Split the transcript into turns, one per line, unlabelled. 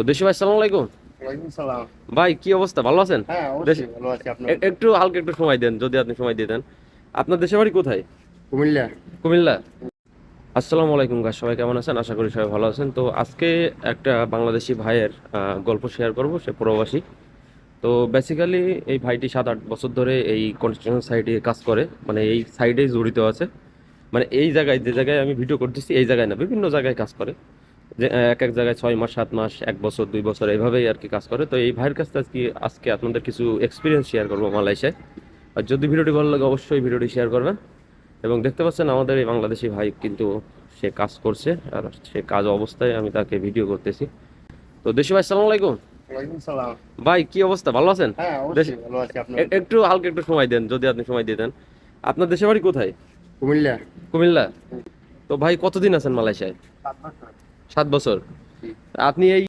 দেশি ভাই, আসসালামু আলাইকুম।
ওয়ালাইকুম সালাম।
ভাই কি অবস্থা, ভালো আছেন?
হ্যাঁ,
দেশ-
অবশ্যই ভালো আছি। আপনার?
একটু হালকা একটু সময় দেন, যদি আপনি সময় দিয়ে দেন। আপনার দেশের বাড়ি কোথায়?
কুমিল্লা।
কুমিল্লা। আসসালামু আলাইকুম গাইস, সবাই কেমন আছেন? আশা করি সবাই ভালো আছেন। তো আজকে একটা বাংলাদেশি ভাইয়ের গল্প শেয়ার করব। সে প্রবাসী। তো বেসিক্যালি এই ভাইটি 7-8 বছর ধরে এই কনস্ট্রাকশন সাইটে কাজ করে, মানে এই সাইডেই জড়িত আছে। মানে এই জায়গায়, যে জায়গায় আমি ভিডিও করতেছি এই জায়গায় না, বিভিন্ন জায়গায় কাজ করে। যে এক এক জায়গায় 6 মাস, 7 মাস, 1 বছর, 2 বছর এইভাবেই আর কি কাজ করে। তো এই ভাইয়ের কাছ থেকে আজকে আপনাদের কিছু এক্সপিরিয়েন্স শেয়ার করবো মালয়েশিয়ায়। আর যদি ভিডিওটি ভালো লাগে অবশ্যই ভিডিওটি শেয়ার করবেন। এবং দেখতে পাচ্ছেন আমাদের এই বাংলাদেশি ভাই কিন্তু সে কাজ করছে, আর সে কাজ অবস্থায় আমি তাকে ভিডিও করতেছি। তো দেশি ভাই, আসসালামু আলাইকুম।
ওয়ালাইকুম সালাম।
ভাই কি অবস্থা, ভালো আছেন?
হ্যাঁ, অবশ্যই ভালো আছি। আপনার?
একটু হালকা একটু সময় দেন, যদি আপনি সময় দিয়ে দেন। আপনার দেশের বাড়ি কোথায়?
কুমিল্লা।
কুমিল্লা। তো ভাই কতদিন আছেন মালয়েশিয়ায়?
7 বছর।
7 বছর।
জি।
আপনি এই